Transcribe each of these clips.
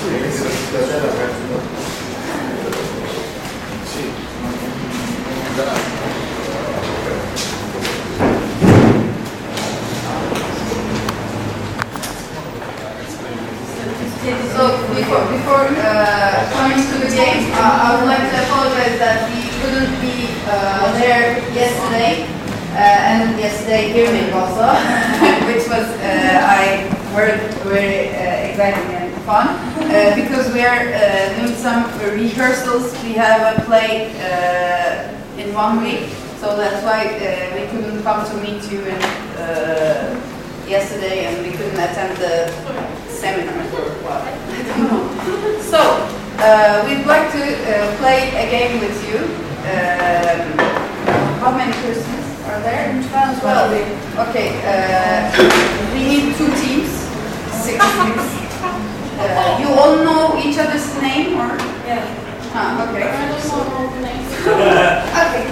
So before coming to the game, I would like to apologize that we couldn't be there yesterday, and yesterday evening also, which was very exciting and fun, because we are doing some rehearsals. We have a play in 1 week, so that's why we couldn't come to meet you yesterday, and we couldn't attend the seminar or what, I don't know. So, we'd like to play a game with you. How many persons are there? 12. Okay, we need 2 teams, 6 teams. You all know each other's name, or? Yeah. Okay. I don't know all the names. Okay.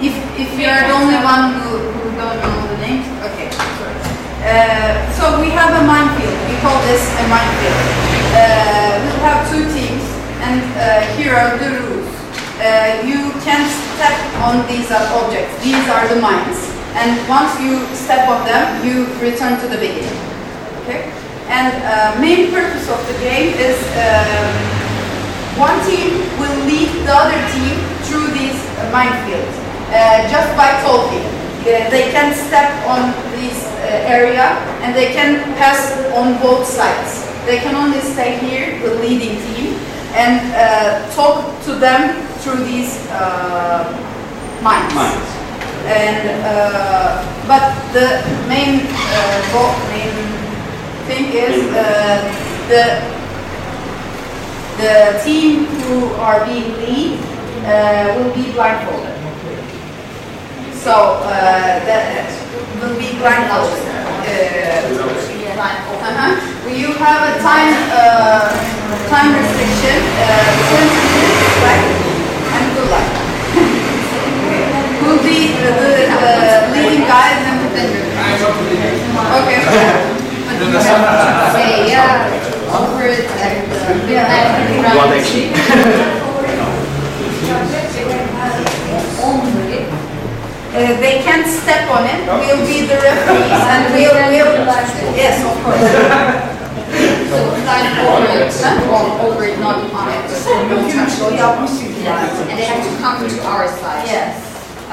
If you are the only one who don't know the names, okay. So we have a minefield. We call this a minefield. We'll have 2 teams, and here are the rules. You can step on these objects. These are the mines, and once you step on them, you return to the beginning. Okay. And main purpose of the game is one team will lead the other team through these minefields. Just by talking. They can step on this area, and they can pass on both sides. They can only stay here, the leading team, and talk to them through these mines. And but the main thing is the team who are being lead will be blindfolded. So that will be blindfolded. You have a time restriction, 20 minutes, right? And good luck. Who'll be the leading guys and okay. Over it they can't step on it. We'll be the referees, and we'll yes, of course. So slide over it, over it, not on it. And they have to come to our side. Yes.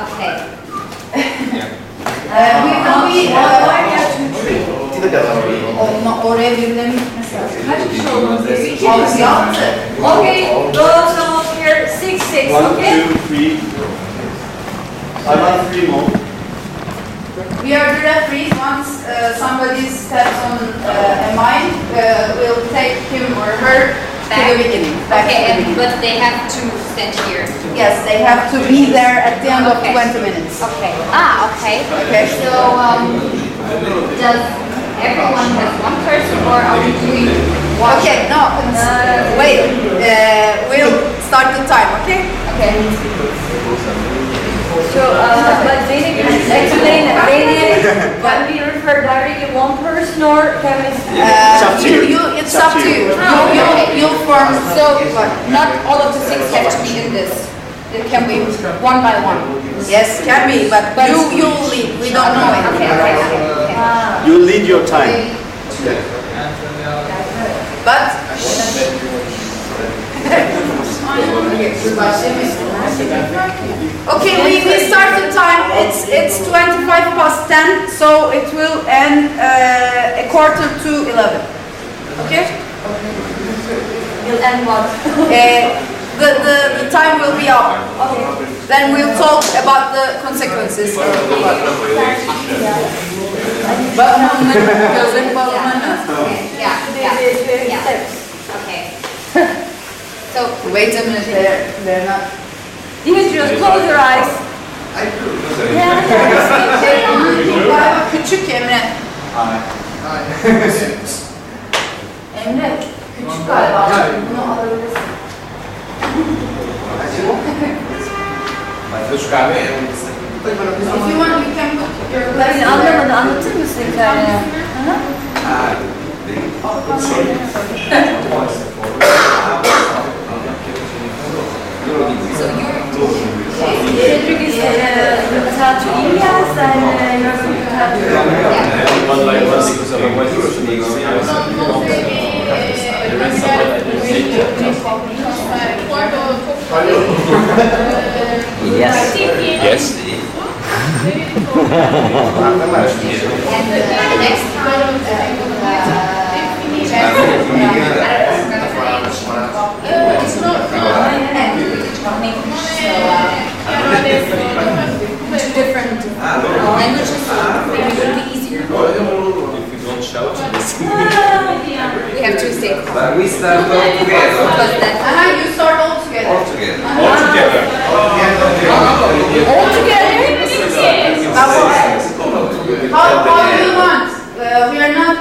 Okay. We will be oraya birilerini mesela. Kaç kişi olduğunu yaptı. Okay, those of here 6-6, okay? 1, 2, 3. I want 3 more. We are the referees. Once somebody steps on a mine, we'll take him or her to the beginning. Okay, but they have to stand here. Yes, they have to be there at the end of 20 minutes. Okay. Okay. Okay. So, does everyone have one person, or are we doing one? Okay, no, wait. We'll start the time, okay? Okay. So, but Zeynep, can you explain when we refer directly one person, or can we? It's up to you. It's up to you. You'll form. So, not all of the 6 have to be in this. It can be one by one. Yes, can be, but you lead. We don't know it. Okay. You lead your time. But okay, we start the time. It's 10:25, so it will end 11:15. Okay? Will end what? The time will be up. Okay. Then we'll talk about the consequences. Okay. So wait a minute, they're not. Demetrius, close your eyes. Galiba küçük Emre. Emre, küçük galiba. Bunu alabilirsin. If you want, you can put your glass. Anlamadı, anlatır mısın hikayeni? Yes. Yes. Different languages, maybe it would be easier. If we don't shout, We have to stay calm. But we start all together. Because that You start all together. All together. all together. all together. How do you want? We are not.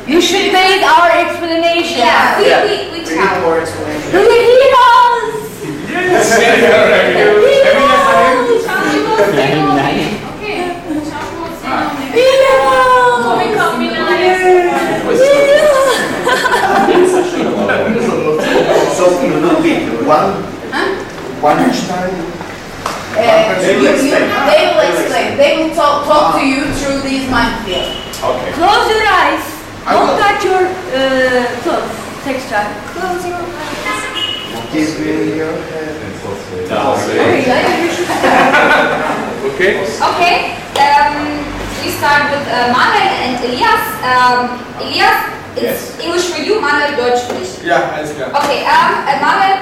You should make our explanation. Yeah. We tell. More explanation. Do you hear us? So you will be one each time. They will explain. They will talk to you through these minefields. Okay. Close your eyes. Don't touch your clothes. Textile. Close your eyes. Give me your head. Okay. Okay. We start with Manuel and Elias. Elias, it's English for you. Manuel, Deutsch für dich. Ja, alles klar. Okay. Manuel,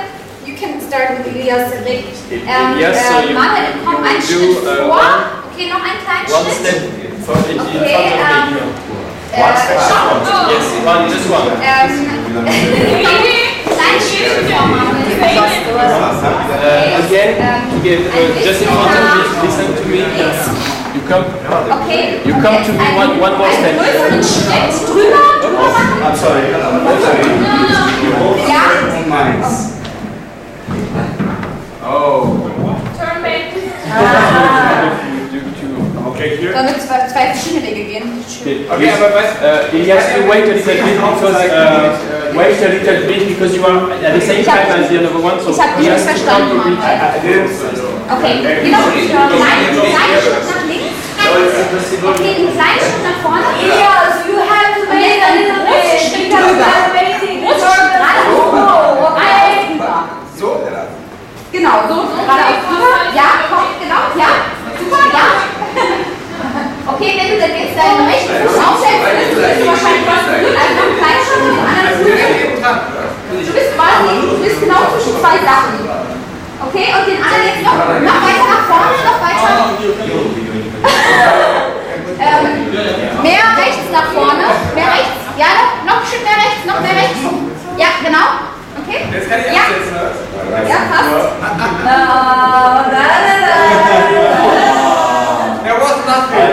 you can start with Elias and Rick. Elias, so you Manuel, komm einen do, Schritt vor. one- Okay, noch einen kleinen One Schritt. step in front of me. Schau. Yes, just one. Kleinen Schritt vor, Manuel. Again, just in front of me, listen to me. You come. Okay. You come to me one more step. Größeren Schritt drüber machen. I'm sorry. Ja. Oh. Turn back. Okay, here. Sollen wir zwei verschiedene Wege gehen? Okay, aber was? Elias, you wait a little bit because you are at the same time as the other one. So Ich habe Elias, nicht verstanden. Okay, genau. Kleinen Schritt nach links. Okay, einen kleinen Schritt nach vorne. Elias, you have to make a little bit. Schritt drüber. Schritt gerade hoch. So? Genau, so geradeaus drüber. Ja, komm, genau, ja. Super, ja. Okay, wenn du dann jetzt deinen rechten Fuß aufsetzt, bist du wahrscheinlich was grün, also noch einen kleinen Schritt mit dem anderen Fuß. Du bist quasi, genau zwischen zwei Sachen. Okay, und den anderen jetzt noch weiter nach vorne, noch weiter. Mehr rechts nach vorne, mehr rechts. Ja, noch ein Stück mehr rechts, noch mehr rechts. Ja, genau. Okay? Jetzt kann ich Ja. absetzen, oder? Ja, passt. There was nothing.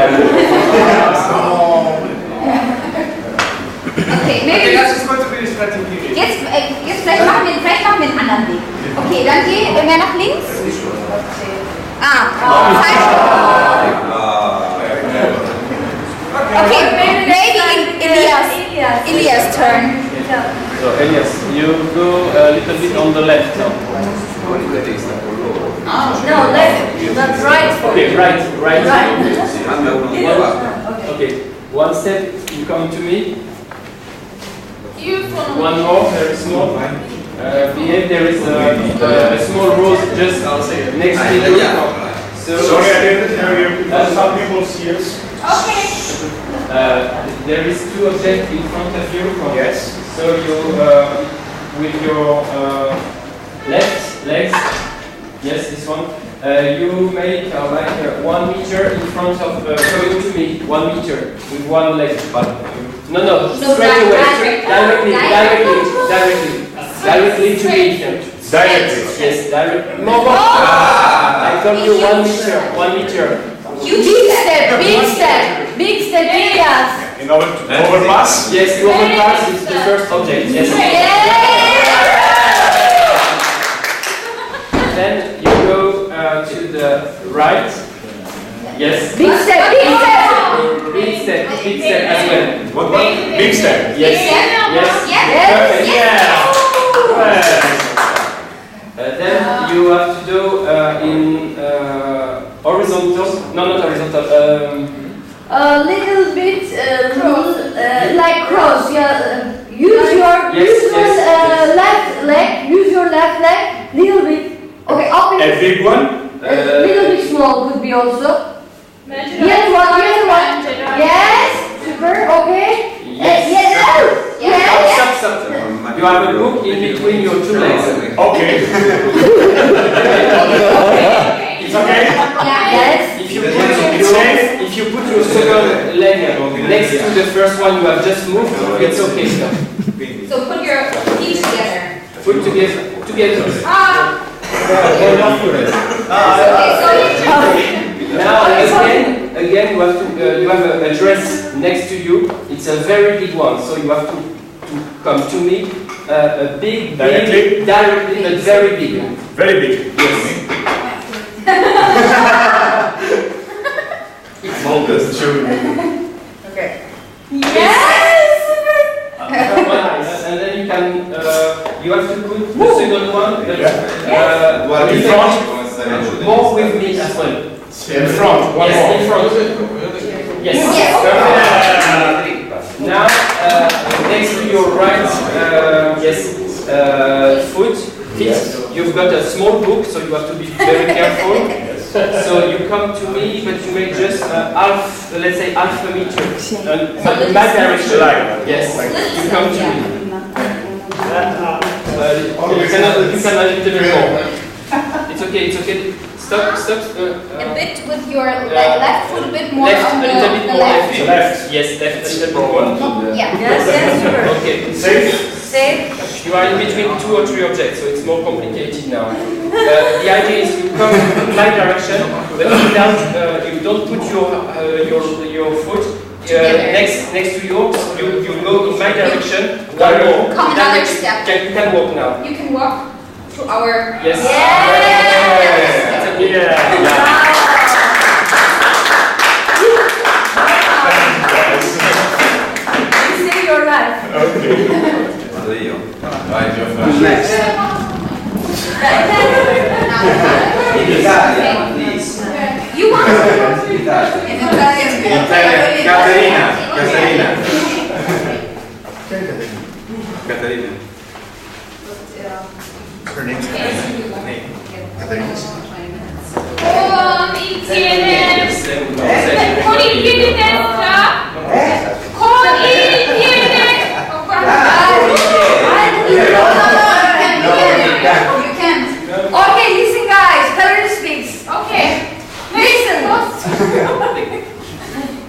Okay, Okay, maybe. lass uns kurz über die Strategie reden. Jetzt vielleicht machen wir einen anderen Weg. Okay, dann geh mehr nach links. Falsch. Okay, maybe Elias turn. So Elias, you go a little bit on the left now. No, left, not right. Okay, right. Okay, one step, you come to me. One more, very small. Behave, there is a small rose just next to you. So, Sorry, I didn't hear you. Some people see us. Okay. there is two objects in front of you. Yes. So you, with your left legs, yes, this one, you make like 1 meter in front of, coming to me, 1 meter with one leg. But no, straight away, directly to me. Directly. Yes, directly. More. I come you 1 meter. Big step, Elias. In order to overpass? Yes, you overpass is the first object. Yes. Then you go to the right. Yes. Big step. Big step as well. What? Big step. Yes. Perfect. Yeah. Then you have to do in horizontal. No, not horizontal. A little bit cross. Yeah. Use your left leg. Use your left leg. Little bit. Okay. Up. A big one? Little bit small could be also. Yes, one. Yes. Super. Okay. Yes. Yes. Stop. You have a book in between your two legs. Okay. It's okay? Yes. If you put your second leg next to the first one you have just moved, it's okay. So put your feet together. Put together. Now again you have a dress next to you. It's a very big one, so you have to come to me. A big, directly, but very big. Very big. Yes. Smallest children. Okay. Yes. And then you can. You have to put the second one. In front? More with me as well. In front. One Yes, more. in front. Yes. Now, next to your right, feet, you've got a small book, so you have to be very careful. So you come to me, but you make just half, let's say half a meter. But in my direction. Yes, you come to me. You can a little bit more. It's okay. Stop. A bit with your left foot, a bit more Left, on a little bit the more left. Left. Yes, left, a little bit more. Yeah. Yes, super. Okay. Safe. You are in between 2 or 3 objects, so it's more complicated now. The idea is you come in my direction, but you don't put your foot next to yours. You go in my direction. One more. Come another step. You can walk now. You can walk to our. Yes. Yes. You save your life. Next. In Italian, please. You want to In Italian. Caterina. Her name's Caterina. Con il piede. Con il piede destra. Con il piede. You can't. Okay, listen guys, Caterina speaks. Ok. Listen.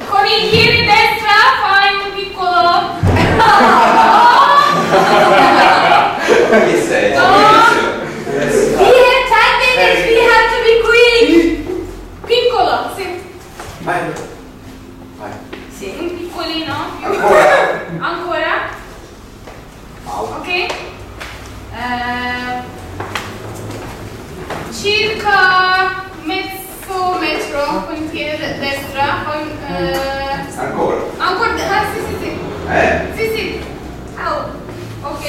Con il piede destra fai un piccolo. Che sei? We have 10 minutes, we have to be quick. Piccolo, sì. Vai. Sì. Un piccolino. Ancora. Ancora. Ok. Circa mezzo metro con il piede destra. Ancora. Ancora. Sì. Sì. Au. Ok.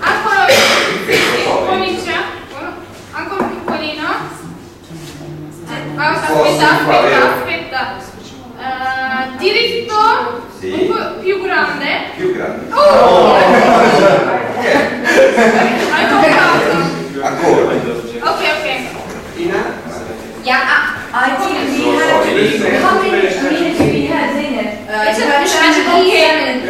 Ancora comincia. Ancora piccolino. Aspetta. Diritto. Sì. Un po' più grande. Hai toccato. Ancora. Ok. Yeah. I think we have. How many minutes we have, Zeynep? It's You a have 10 minutes.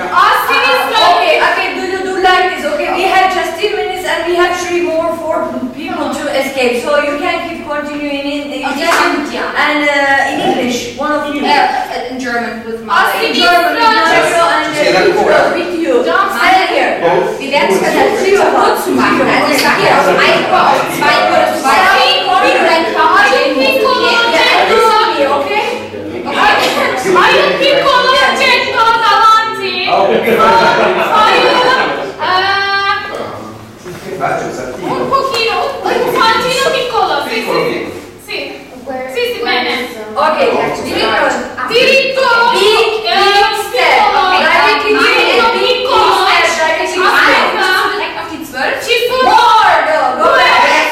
Okay, do like this. Okay, we have just 10 minutes and we have 4 people to escape. So you can keep continuing in Italian and in English. One of you. In German with my. In German, with you. Stand here. Wir werden es versuchen, für kurz zu machen. Also ich sage hier aus 1 Uhr auf 2 Uhr, wie du dein Okay? Fai un piccolo getto davanti. Faccio un saltino. Un pochino, un saltino piccolo. Sì, bene. Okay, Diritto. Big step. Diritto piccolo. Aspetta. Direkt auf die 12. More, go ahead.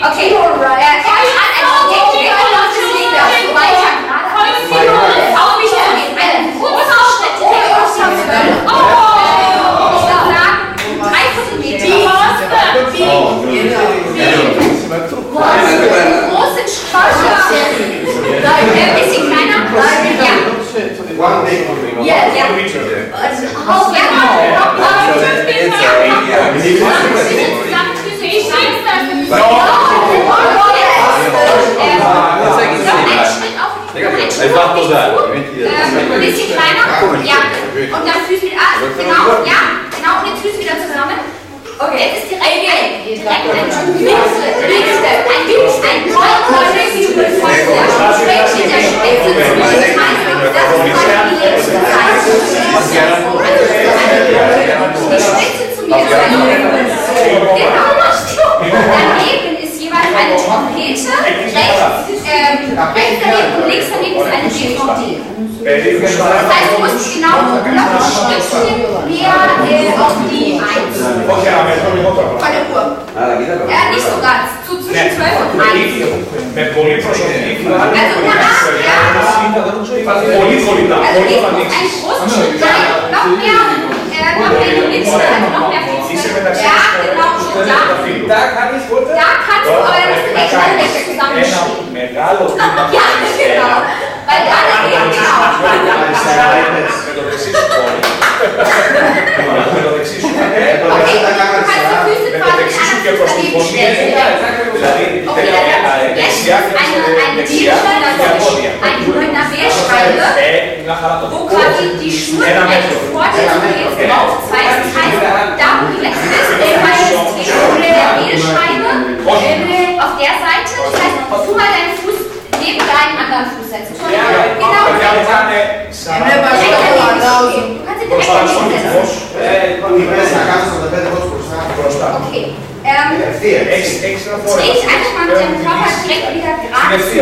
Okay. Er hat ein Objekt weggelaufen, das liegt auf weiter geradeaus. Auf mich zugeht. Einen großen Schritt in der Richtung 12. Ich würde sagen, 3/4 Meter. Großen Schritt. Ein bisschen kleiner. Ja. One big one. Ja. Ein bisschen kleiner. Ja. Und dann Füße wieder an. Genau. Ja. Genau. Und jetzt Füße wieder zusammen. Okay. Jetzt ist direkt ein daneben ist jeweils eine Trompete, rechts daneben und links daneben ist eine DVD. Das heißt, du musst genau noch ein Stückchen mehr auf die 1 von der Uhr. Nicht so ganz, so zwischen 12 und 1. Da kannst du, aber da musst du echt mal rechts zusammenstehen. Ja, genau. Weil da ist wo quasi die Schnurrfläche vor dir jetzt drauf zeigt. Das heißt, da wo die letzte ist, der Wählscheibe auf der Seite. Das heißt, tu mal deinen Fuß neben deinen anderen Fuß setzen. Genau. Du kannst ihn direkt hinsetzen. Okay. Dreh dich einfach mal mit deinem Körper direkt wieder gerade zu mir.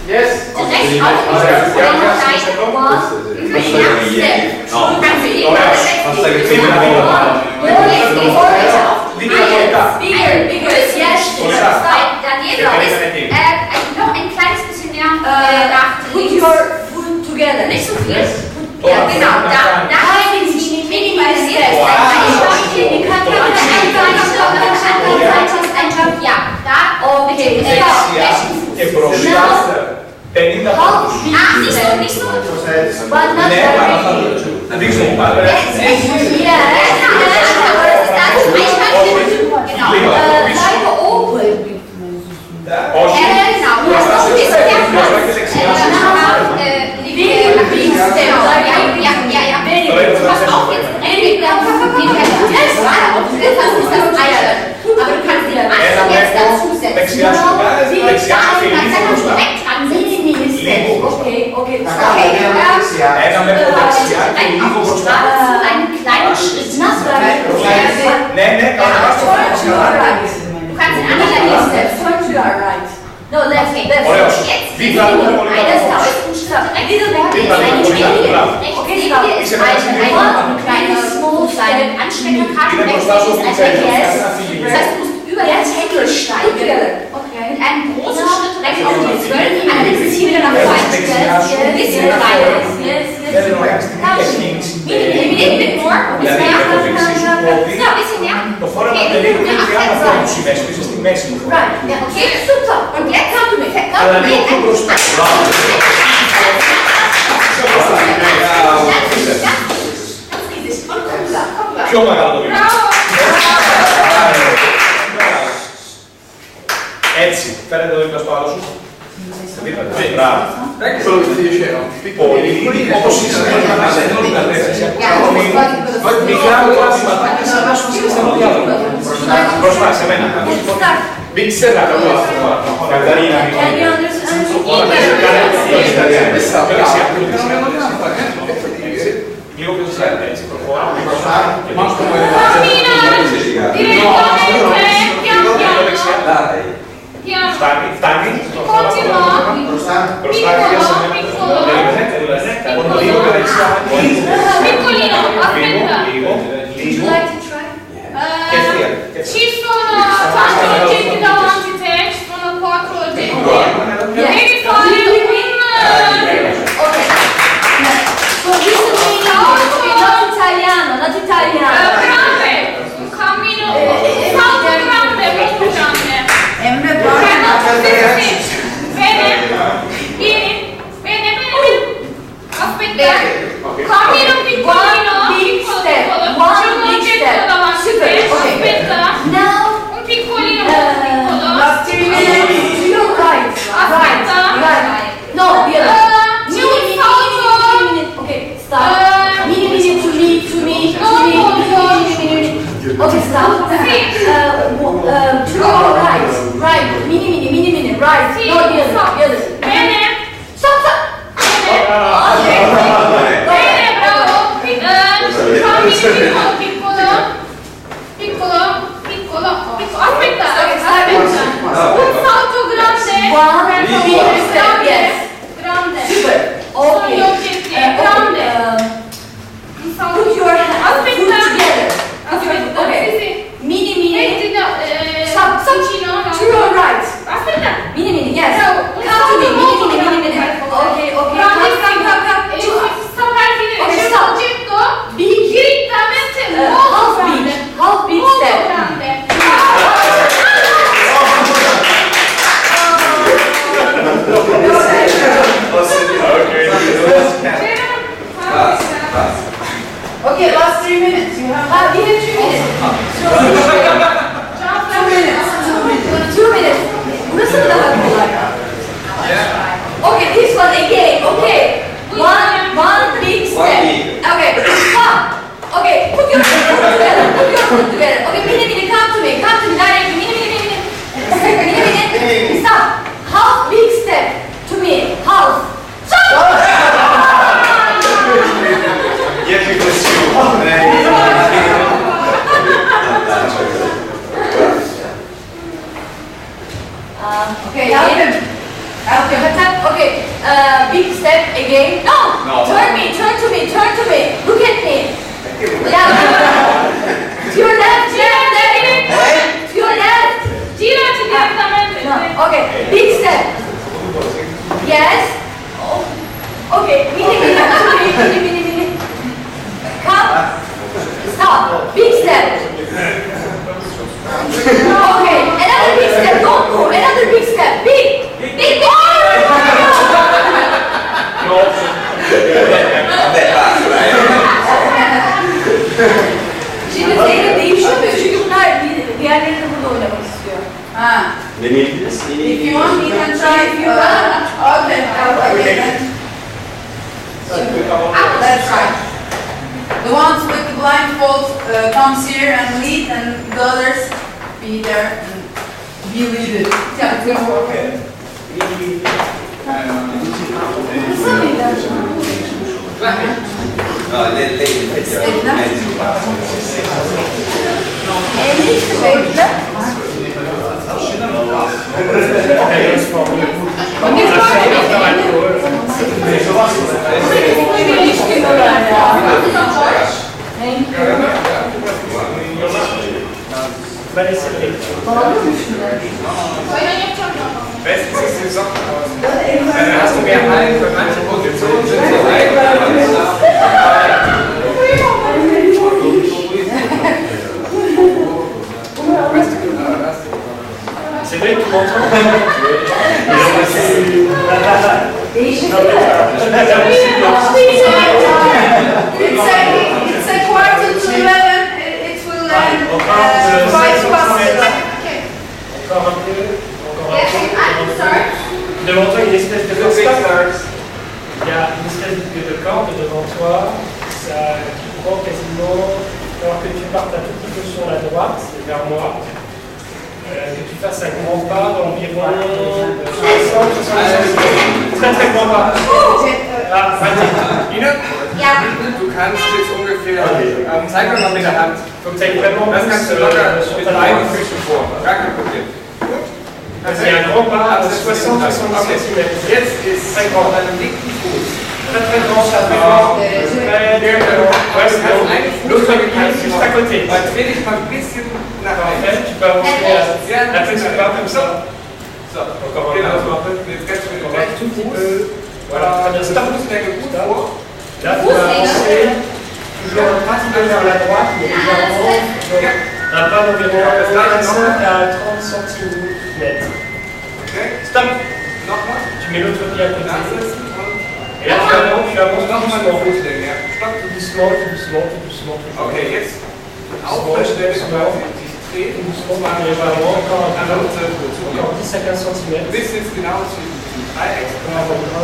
Yes. Rechts auf noch ein kleines bisschen mehr nach links. Nicht so viel. Ja, genau. Da minimalisiert. Ja, da mit dem nicht so. Aber du kannst die Achse jetzt dazusetzen. Okay. Einen kleinen Schritt. Du kannst den anderen setzen. No, that's it. Jetzt ist eine kleine Ansteckerkarte. Das heißt, du musst über das Händel steigen. Mit einem großen Schritt rechts auf die 12, ein bisschen wieder nach vorne stellen, ein bisschen kleiner. Bit more. Ein bisschen mehr. Right. Okay, super. Und jetzt komm du mit. Έτσι, φέρετε εδώ δίπλα στο άλλο σου. Μπράβο. Πολύ, όπως είσαι, μικρά μικρά βηματάκια σαν να σου είσαι στον διάλογο. Μπροστά, σε μένα. Μην ξέρα, Καταρίνα. Λίγο πιο δεξιά, έτσι, προχώρα. Φτάνει. Μπροστά, λίγο πιο δεξιά. Piccolino, aspetta. Would you like to try? Ci sono 4 oggetti davanti a te, ci sono 4 oggetti. Devi fare un... Okay. So this is not italiano, not italiano. Grande, un cammino, salto grande, molto grande. Emre Sì, sì. Bene, vieni, bene. Aspetta, cammino piccolino, piccolo, c'è un oggetto davanti a te, aspetta. Un piccolino, piccolo. Last 3 minutes. Aspetta. No, the other. C'è un salto. Okay, stop. Mini, to me. Okay, stop. Sì. To right. Mini, right. Sì, No, the other. Bene. Stop. Bene, bravo. Cammino piccolo. Aspetta. Un salto grande. Grande. Super. Sono gli Okay. oggetti, grande. Un salto. Put your hands Aspetta. together. Aspetta, Okay. sì. Mini. Metti da... Stop. vicino, no? To your right. Aspetta. Mini, yes. Bravo. Un Come to me. salto molto grande, Mini. per favore. Okay. Grande, Come. e sta per finire. Okay, C'è un stop. oggetto Big. direttamente molto Half grande. big. Half big Molto step. grande. Okay, last 3 minutes. You have We have 2 minutes. 2 minutes. Listen to that. Okay, this one again. Okay. One big step. Okay, stop. Okay, put your foot together. Okay, mini, come to me directly. Mini. Stop. Half big step to me. Half. Okay, help him. Okay, big step again. No. Turn to me. Look at me. Yeah. To your left. To your left. Girati direttamente. No. Okay, big step. Yes. Okay, mini. Come. Stop. Big step. Okay, another big step. Don't move. Another big step. Big. Şimdi Zeynep değişiyor çünkü bunlar diğerleri de burada oynamak istiyor. Deneyebiliriz. If you want, you can try. If you want. Okay. That's right. The ones with the blindfold comes here and lead, and the others be there and be leaded. Okay. Hast du mehr Hallen für manche Positionen sind so C'est vrai que tu m'entends. Değişik. It's a quarter to 11. It will end 5 past 6. Encore un peu. Devant toi, il y a une espèce de obstacle. Il y a une espèce de corde devant toi, ça qui prend quasiment, alors que tu partes un tout petit peu sur la droite, vers moi, que tu fasses un grand pas d'environ 60, très très grand pas. Ah, vas-y. Ina, du kannst jetzt ungefähr, zeig mir mal mit der Hand. Faut que tu ailles vraiment Das kannst du locker sur mit ta beiden droite. Füßen vor, gar kein Problem. Il y a un grand pas de 60-70 cm. Jetzt ist auf deinem linken Fuß Très très grand château. L'autre est juste à côté. Dreh dich mal ein bisschen nach Parfait, rechts. tu peux avancer Ja, un petit peu comme ça. So, Encore genau, un so. peu. Jetzt ganz schön Encore un tout petit peu. Voilà, très bien. Stop, Fußlänge gut vor. Là, tu vas avancer. Toujours un petit peu vers la droite, mais légèrement. Un pas d'environ 25 à 30 cm. Okay. Stop. Nochmal. Tu mets l'autre pied à côté. Nachsitzen und Et là, tu avances nochmal eine Fußlänge. Ja. Stopp. tout doucement, tout doucement, tout doucement. Okay, jetzt auf der Stelle quasi sich drehen. Tout doucement, légèrement, encore un peu. Encore 10 à 15 cm. bis jetzt genau zwischen diesem Dreieck.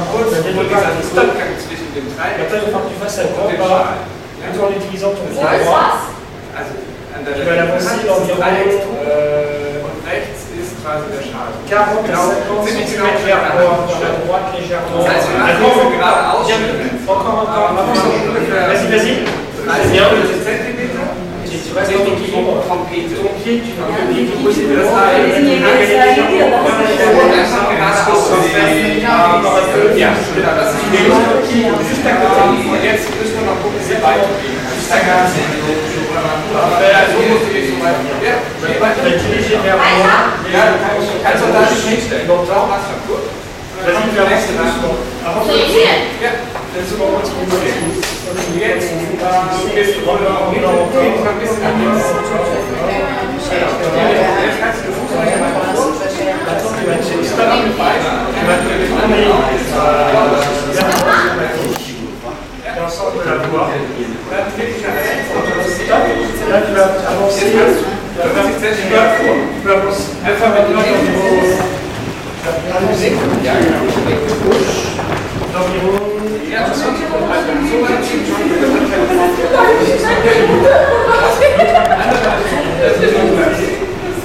Kurz, Und dieser Durchgang zwischen dem Dreieck Maintenant, il faut que tu fasses un und grand dem pas, Schal. tout en utilisant ton pied Das droit. Also an der Tu vas l'avancer d'environ und rechts ist quasi der Schal. 40 à 50 cm vers la droite, légèrement. Das heißt, wir machen Encore, diese gerade Ausschnitte. encore. Vas-y, vas-y. 30 Zentimeter. Tu restes en équilibre. Trompete. Ton pied, tu vas le pied qui pose le Das heißt, einfach gerade ausschneiden. Encore un peu. Ja, genau, das ist die Juste à côté. Und jetzt müssen wir noch gucken, wie weit wir gehen. Just à côté. So musst du dich so weit. Ja, wie weit du gehst. Ja, du kannst doch da nicht hinstellen. Doch, machst du gut. Vas-y, tu avances doucement. Avance doucement. Ja. Doucement, continue. Jetzt bist du runter und geht mal ein bisschen nach links. Jetzt kannst du den Fuß mal nach vorne. Attends, tu vas te stop. Tu vas te tourner l'ensemble de la voie. Dann dreh dich nach rechts. Stop. Là, tu vas avancer. Tu peux avancer. Einfach mit l'environ. D'environ. Ja, das ist so weit ziehen schon.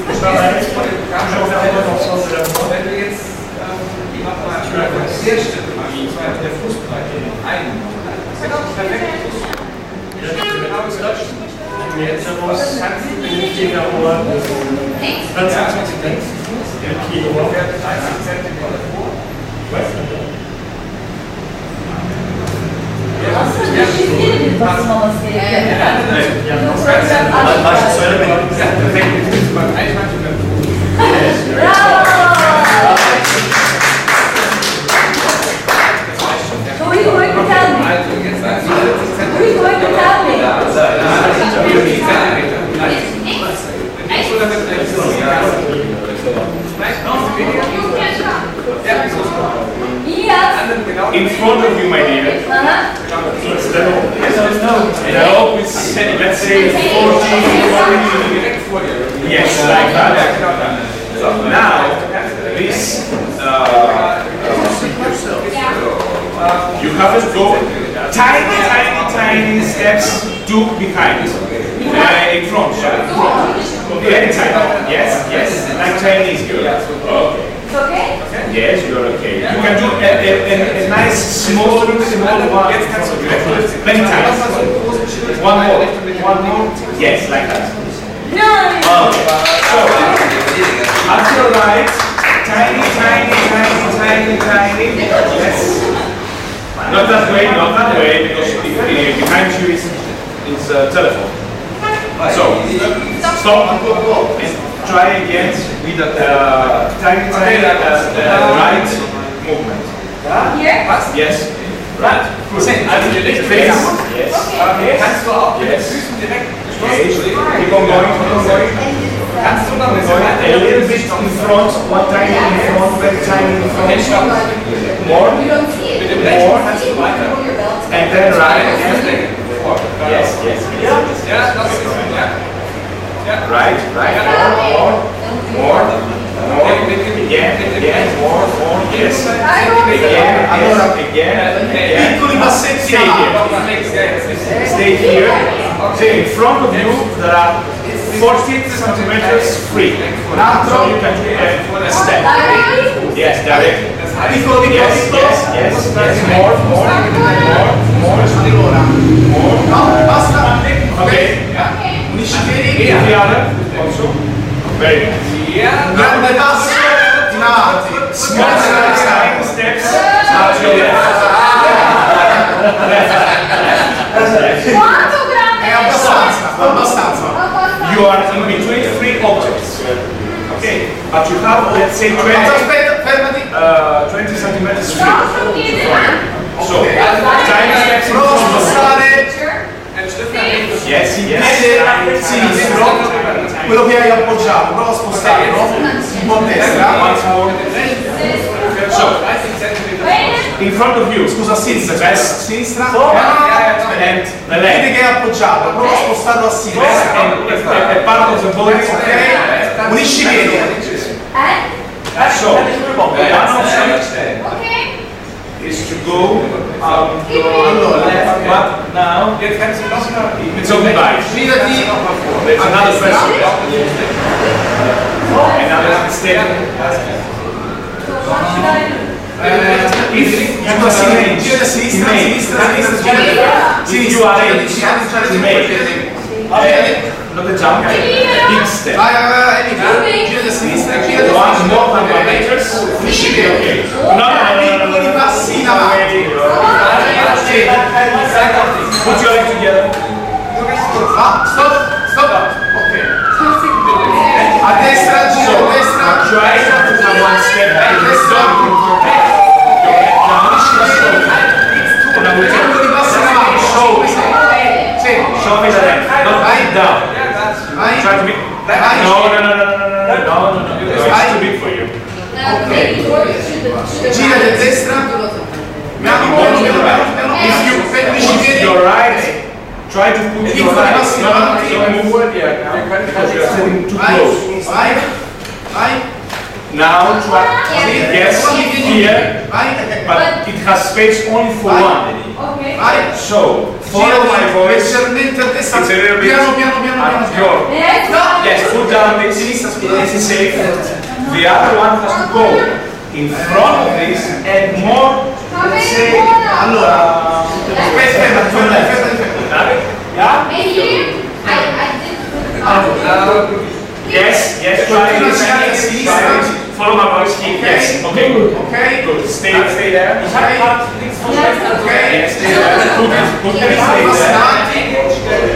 Toujours vers l'ensemble de la voie. Wenn du jetzt nochmal sehr Schritte machst, und zwar der Fußbreite ein. Das ist perfekt. Mais tu avances le pied vers moi de 25 cm. Et le pied droit. 30 cm vor. Ouais, c'est bien. In front of you, my dear. It's the road. And I hope it's, let's say, 40. Yes, like that. So now, this, you have to go tiny steps to behind. In front, very tiny. Yes, like Chinese girl. Okay. Okay? Yes, you're okay. You can do a nice small one. Many times. One more. Yes, like that. No! Okay. So, at your right, tiny. Yes. Not that way, because behind you is telephone. So, stop and try again with the tiny right movement. Here? Yes. Right. Good. Face. Yes. Kannst du auch mit den Yes. Füßen direkt Okay. geschlossen stehen? Keep on going. Kannst du noch ein bisschen A little bit in front, one tiny in front, very tiny in front. More. You don't see it. Mit dem rechten kannst du weiter. And then right again. Vor. Yes. Ja, das ist ja. Right. More. Again. More. Yes. Again. Piccoli passetti Stay here. Stay in front of you. There are 40 centimeters free. So you can do a step. Yes, directly. Yes. More. Okay. The other also. Very good. Small tiny steps. Out your left. Quanto grande È abbastanza. You are in between three objects. Okay, but you have, let's say, 20 centimeters free. Posso chiedere? So, tiny steps in front of Yes, sinistro, quello che hai appoggiato, prova a spostarlo un po' a destra. Once more. So, in front of you, scusa, sinistra, sinistra, and the leg. Vedi che è appoggiato, prova a spostarlo a sinistra. And part of the body, Ok? Unisci i piedi. So, one option Okay. is to go left, but now it's occupied. Girati There's another person. Another step. If you are gira a sinistra, you are able to make not a jump, big step. Vai, gira a sinistra, gira a One more than 1 meters. Unisci i piedi. No. Piccoli passi in avanti. Put your leg together. Stop. Ok. A destra, gira a destra. Try to one step back. Piccoli passi in avanti. Show me the leg. Don't put it down. Try to be. No. It's too big for you. Gira a destra. Piano. If you put your right, try to put your right. No, don't move forward yet now because you're sitting too close. Vai. Now try. Yes, here, but it has space only for one. Vai. So follow my voice. Leggermente a destra. It's a little bit Piano. at your. Yes, put down this. This is safe. The other one has to go in front of this and more. Let's say. Allora. Aspetta. Yeah. Maybe I did. Yes. Try this. Follow my voice here. Yes. Okay. Good. Stay there. Yes. Stay there. Put stay there.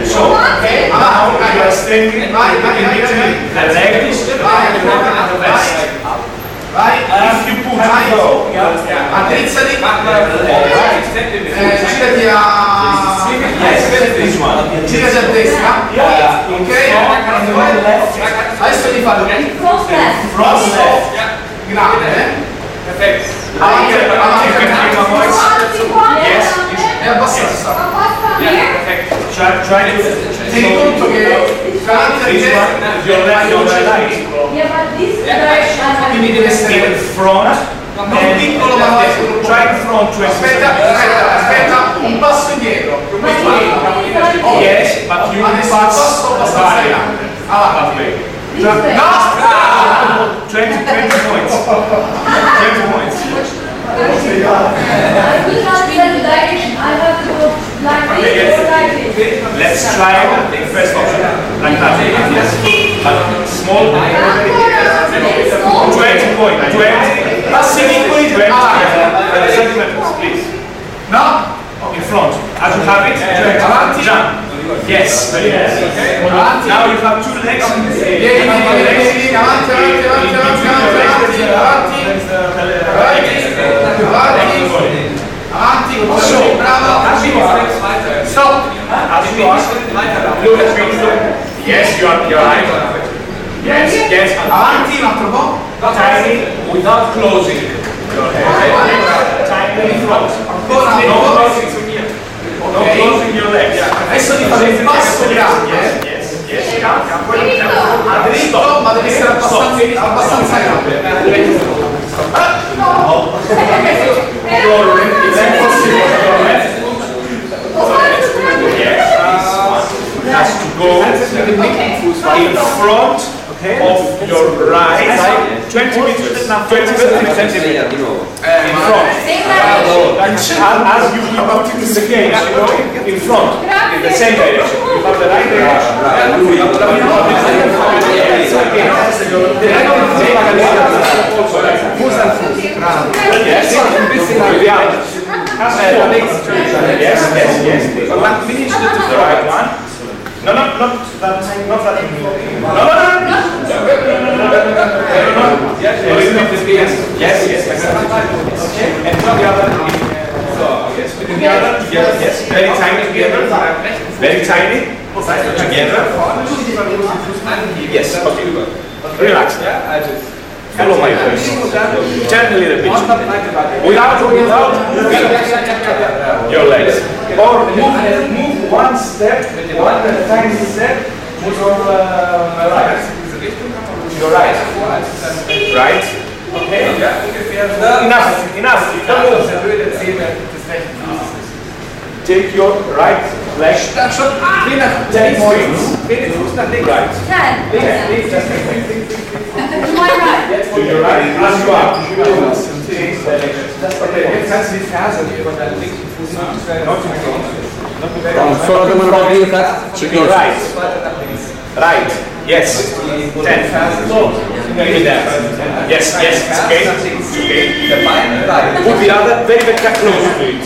So now you are standing in between the legs and the vest. If you put Attrezzati. Girati a. Yes, this one. Girati a destra. Ok? Adesso devi fare Cross left. front left. Grande. Perfetto. Avanti. Yes. È abbastanza. Try to Tieni conto che davanti a this te one, your left, your right. Yeah, but this direction. quindi deve essere In front non piccolo ma try in front 20 aspetta, un passo indietro. Yes, but you Adesso un pass passo abbastanza grande. Avanti. No! 20 points. 20 points. I could not tell the direction. I have to go like this or like this. Let's try the first option. Like that. Yes. But small. 20 points. 20. Passing equally 20 centimeters, please. No? In front. As you have it, jump. Yes. Now you have two legs. Avanti, bravo. Stop. Look at me. Yes, you are right. Yes. Avanti, un altro po'. Tiny without closing your head. Tiny in front. Ancora, No closing to here. No closing your legs. Adesso ti fare il passo grande. Yes. A dritto, ma devi essere abbastanza grande. Your left has to go in front of your right 20 meters. 20 centimeters. In front. As you will put it in the cage, in front, in the same direction. You have the right direction. Yes. not that in no. Yes. Okay. And from the other. Yes. With the other. Yes. Very tiny together. Very tiny. Together. Yes. Okay. Relax. Follow my voice. Turn a little bit. Without your legs. Or move one step, one tiny step to your right. Your right. Right? Okay? Enough. Don't move. Take your right leg. 10 points. Right. 10. To my right. To your right. As you are. Sonra da bana bir kat Your right. Right. Yes. 10. Yes. Okay. Put the other very close to it.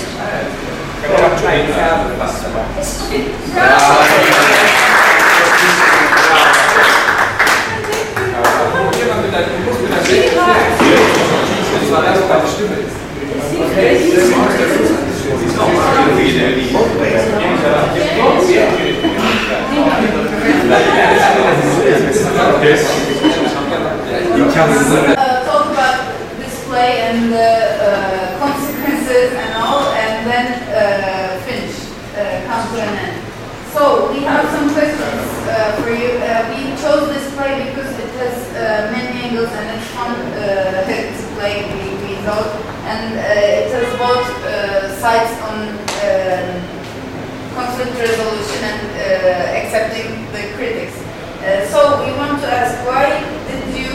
Talk about display and the consequences and all, and then finish, come to an end. So we have some questions for you. We chose display because it has many angles and it's fun display, we thought, and it has both sides on conflict resolution and accepting the critics. So we want to ask, why did you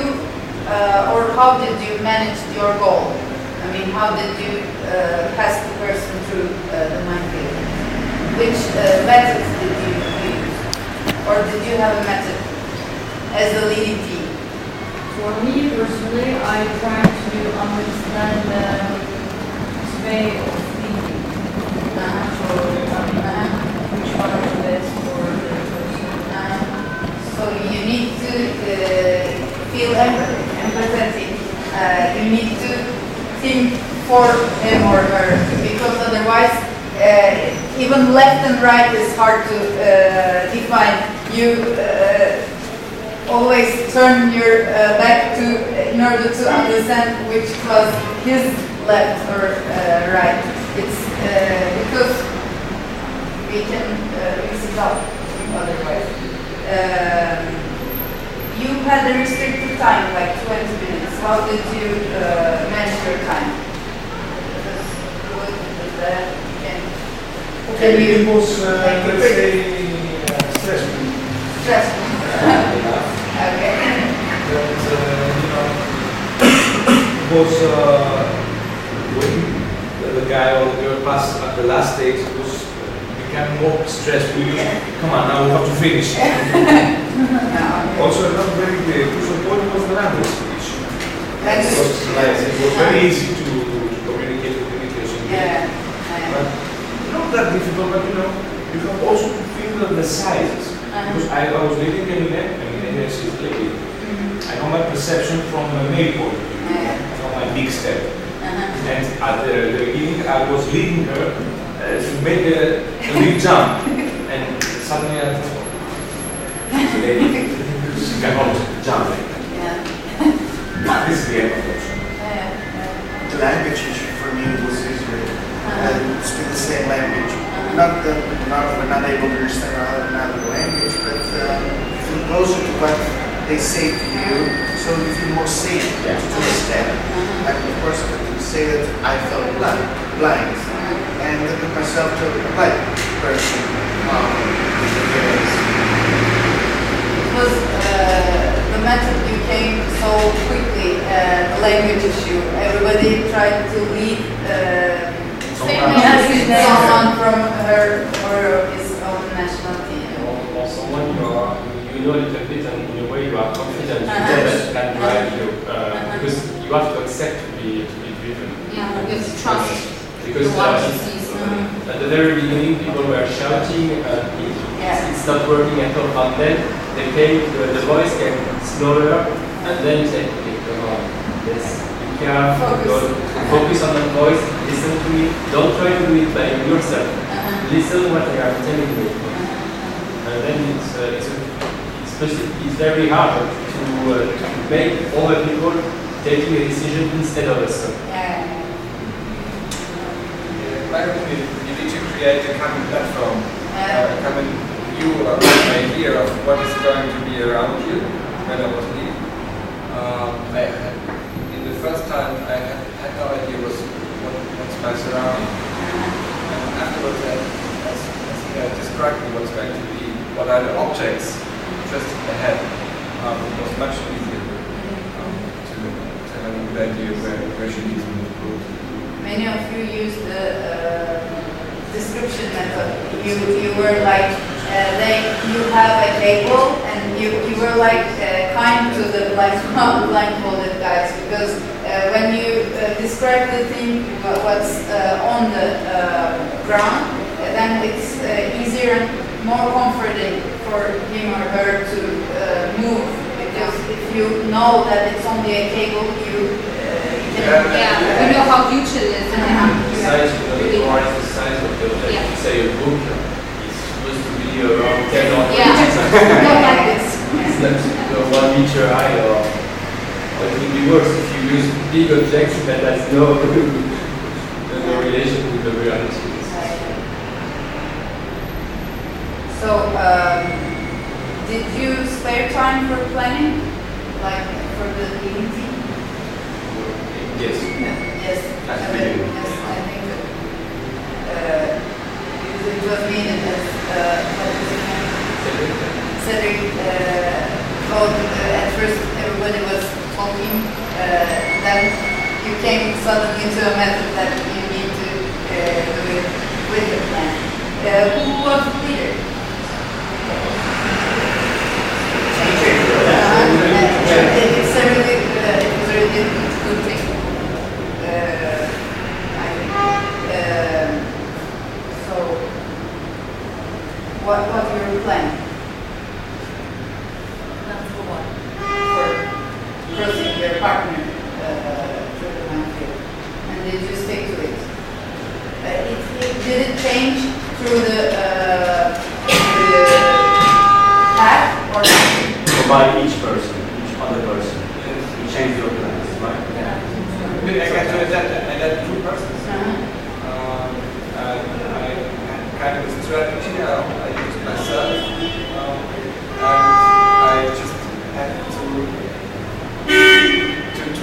or how did you manage your goal? I mean, how did you pass the person through the minefield? Which methods did you use? Or did you have a method as the leading team? For me personally, I try to understand the way of thinking. So, which one is best for the person? So you need to feel empathetic. You need to think for him or her, because otherwise, even left and right is hard to define. You always turn your back to in order to understand which was his left or right. It's because we can mix it up otherwise. You had a restricted time, like 20 minutes. How did you manage your time? Okay, it was, let's say, stressful. Stressful. Okay. But, it was, when the guy or the girl passed at the last stage, it was becoming more stressful. Come on, now we have to finish. Also, another very crucial point was the language issue. It was very easy to communicate with the mediation. But not that difficult, but you have also to feel the sizes. Because I was living in a city. I know my perception from a male point of view, from my big step. And at the beginning, I was leading her to make a big jump. And suddenly I thought, she cannot jump like that. This is the end of the option. The language issue for me was easier. I speak the same language. Not that we're not able to understand another language, but feel closer to what they say to you, so you feel more safe to understand. And of course, I could say that I felt blind, and I put myself to a blind person. It was the method became so quickly, the language issue. Everybody tried to lead someone from her or his own nationality. Or someone you know a little bit and in a way you are confident that can drive you because you have to accept to be driven. Yeah, because trust. Because at the very beginning people were shouting, it's not working at all, but then the voice came slower, and then you say, okay, come on, let's be careful, focus on the voice, listen to it, don't try to do it by yourself, listen what they are telling you, and then it's very hard to make other people taking a decision instead of us. You need to create a common platform, a common view or an idea of what is going to be around you when I was leaving. In the first time, I had no idea what's my surrounding. And afterwards, as he had described me what's going to be, what are the objects just ahead, it was much easier to have a good idea where she needs to move. Many of you use the description method. You were like, you have a table, and you were like kind to the blindfolded guys, because when you describe the thing, what's on the ground, then it's easier and more comforting for him or her to move, because if you know that it's only a table, you you know how huge it is. The size of the door is the size of the object. You say a book is supposed to be around 10 or 20 centimeters. not like this. It's not 1 meter high, or it would be worse if you use big objects that has no relation with the reality. So, did you spare time for planning, like for the meeting? Yes. Yes. I think it was needed as Cedric told at first everybody was talking, then you came suddenly to a method that you need to do it with the plan. Who was the leader? It's a really good thing. So, what were your plan? For what? For crossing your partner through the minefield, and did you stick to it? Did it change through the path or not? By each person, each other person. You change your plans, right? I got to adapt 2 persons. I had kind of a strategy I used myself, and I just had to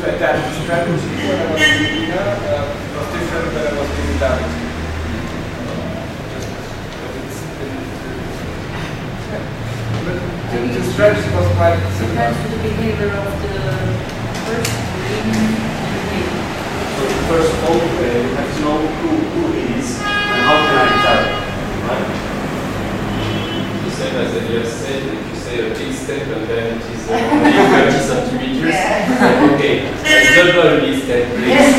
adapt the strategy when I was in Vienna. It was different when I was in Davide. The strategy was quite similar. Depends on the behavior of the person leading and leading. So first of all, you have to know who it is and how can I tell, right? The same as Elias said, if you say a big step and then it is only 30 centimeters, okay, let's double a big step, please.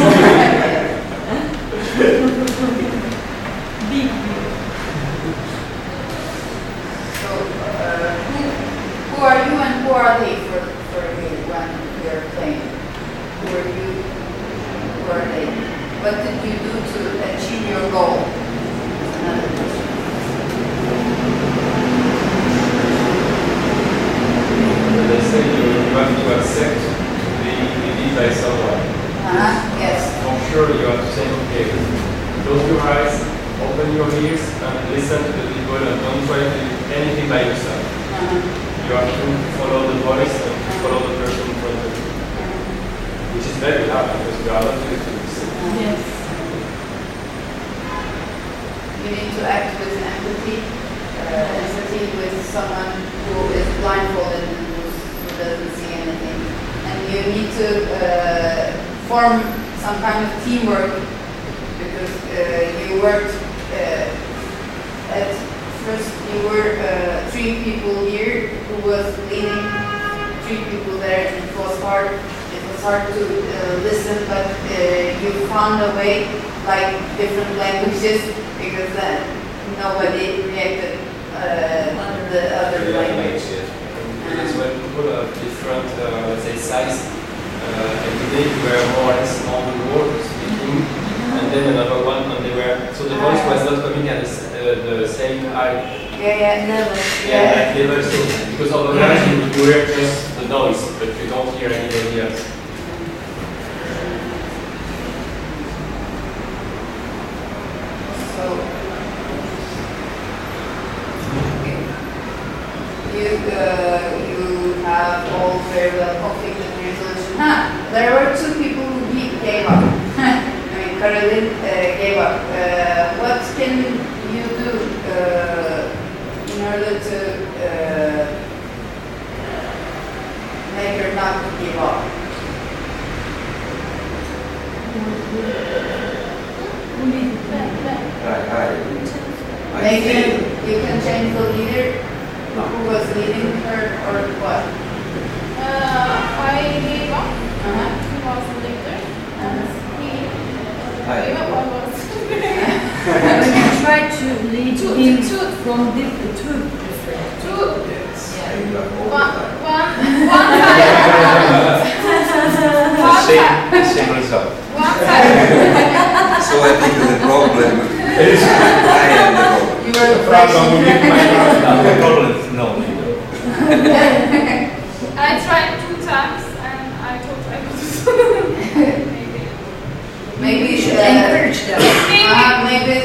So, who are you and who are they for you when you're playing? Who are you? Who are they? What did you do to achieve your goal? Another question. They say you have to accept to be leaded by someone. Yes. For sure, you have to say, okay, close your eyes, open your ears, and listen to the people, and don't try to do anything by yourself. You have to follow the voice and to follow the person in front of you, which is very hard because we are not used to listen. Yes. You need to act with empathy, with someone who is blindfolded and who doesn't see anything. And you need to form some kind of teamwork, because you worked at first you were 3 people here who was leading 3 people there, and it was hard. It was hard to listen, but you found a way, like different languages, because nobody reacted the other language. is when people of different, let's say, size, every day they were more or less on the wall speaking, and then another one, and they were, so the voice was not coming at the same height. Level. That level, so, because otherwise you hear just the noise, but you don't hear anybody else. So, you have all very well configured resolution. There were two people who gave up. I mean, Caroline gave up. What can you do in order to make her not give up? Maybe you can change the leader who was leading her or what? I gave up. He was the leader. And he gave up. I was. When you try to lead him from different two. One Same result. One time. So I think the problem is I am the problem. You were the problem with my the problem is no. I tried 2 times and I thought I could. Maybe you should Encourage them. maybe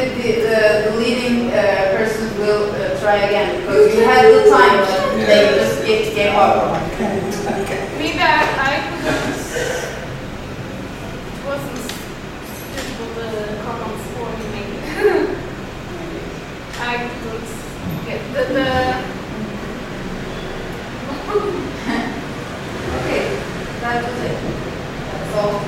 the leading person will try again because you had the time, but they just gave up. Maybe I couldn't. It wasn't suitable the columns for me. Maybe I could get the. Okay, that was it. That's all.